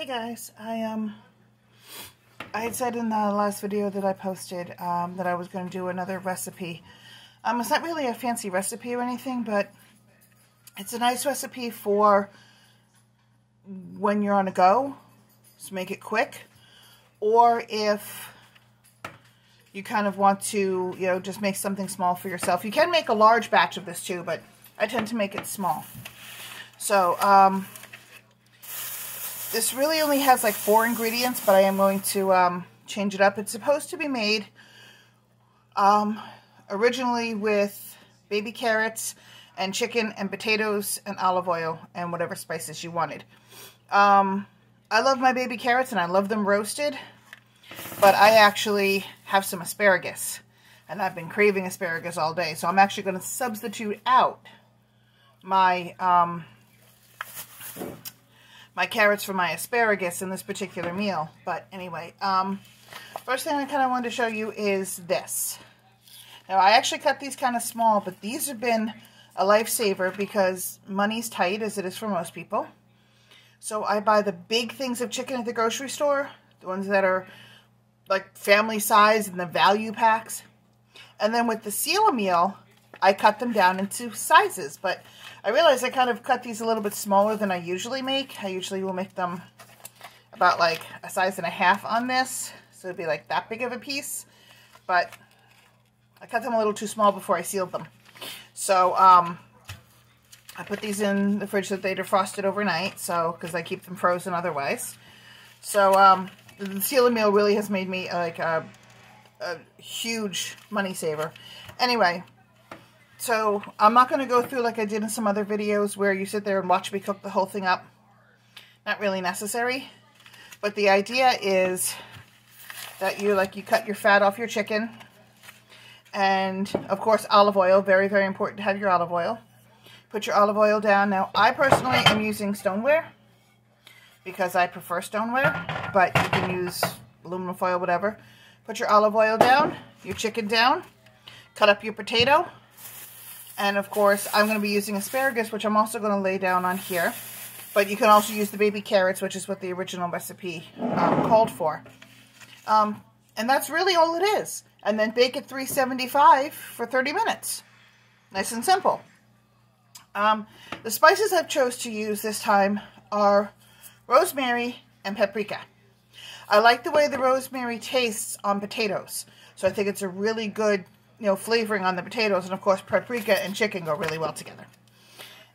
Hey guys, I had said in the last video that I posted that I was going to do another recipe. It's not really a fancy recipe or anything, but it's a nice recipe for when you're on a go, so make it quick, or if you kind of want to, just make something small for yourself. You can make a large batch of this too, but I tend to make it small. So, this really only has like 4 ingredients, but I am going to change it up. It's supposed to be made originally with baby carrots and chicken and potatoes and olive oil and whatever spices you wanted. I love my baby carrots and I love them roasted, but I actually have some asparagus and I've been craving asparagus all day. So I'm actually going to substitute out my my carrots for my asparagus in this particular meal. But anyway, first thing I kind of wanted to show you is this. Now, I actually cut these kind of small, but these have been a lifesaver because money's tight, as it is for most people. So I buy the big things of chicken at the grocery store, the ones that are like family size and the value packs. And then with the seal meal, I cut them down into sizes, but I realized I kind of cut these a little bit smaller than I usually make. I usually will make them about like a size and a half on this, so it'd be like that big of a piece, but I cut them a little too small before I sealed them. So I put these in the fridge so that they defrosted overnight, so because I keep them frozen otherwise. So the seal meal really has made me like a huge money saver. Anyway, so I'm not going to go through like I did in some other videos where you sit there and watch me cook the whole thing up. Not really necessary. But the idea is that you cut your fat off your chicken. And of course olive oil, very, very important to have your olive oil. Put your olive oil down. Now I personally am using stoneware because I prefer stoneware, but you can use aluminum foil, whatever. Put your olive oil down, your chicken down, cut up your potato. And of course, I'm going to be using asparagus, which I'm also going to lay down on here. But you can also use the baby carrots, which is what the original recipe called for. And that's really all it is. And then bake at 375 for 30 minutes. Nice and simple. The spices I've chose to use this time are rosemary and paprika. I like the way the rosemary tastes on potatoes. So I think it's a really good flavoring on the potatoes, and of course paprika and chicken go really well together.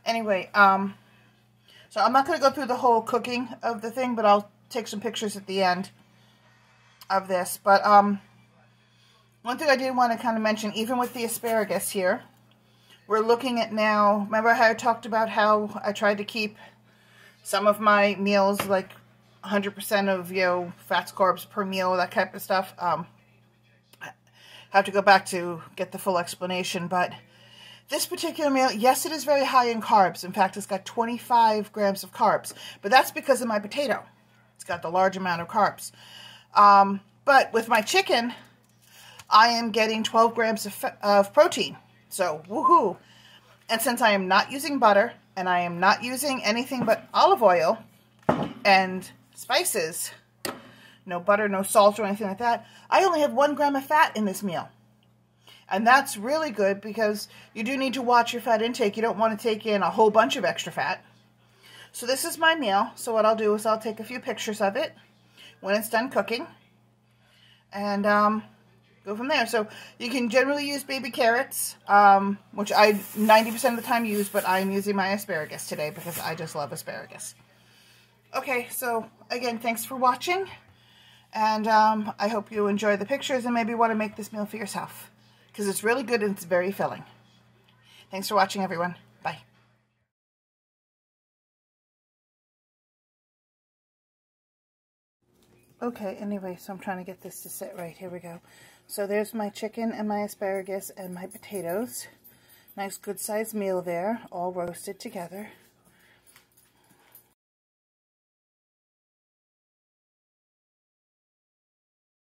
Anyway, so I'm not going to go through the whole cooking of the thing, but I'll take some pictures at the end of this. But one thing I did want to kind of mention, even with the asparagus here, we're looking at now, remember how I talked about how I tried to keep some of my meals like 100% of, fats, carbs per meal, that type of stuff. Have to go back to get the full explanation, but this particular meal, yes, it is very high in carbs. In fact, it's got 25 grams of carbs, but that's because of my potato. It's got the large amount of carbs. But with my chicken, I am getting 12 grams of protein, so woohoo. And since I am not using butter, and I am not using anything but olive oil and spices, no butter, no salt, or anything like that, I only have 1 gram of fat in this meal. And that's really good because you do need to watch your fat intake. You don't want to take in a whole bunch of extra fat. So this is my meal. So what I'll do is I'll take a few pictures of it when it's done cooking. And go from there. So you can generally use baby carrots, which I 90% of the time use, but I'm using my asparagus today because I just love asparagus. Okay, so again, thanks for watching. And I hope you enjoy the pictures and maybe want to make this meal for yourself. Because it's really good and it's very filling. Thanks for watching, everyone. Bye. Okay, anyway, so I'm trying to get this to sit right. Here we go. So there's my chicken and my asparagus and my potatoes. Nice good sized meal there, all roasted together.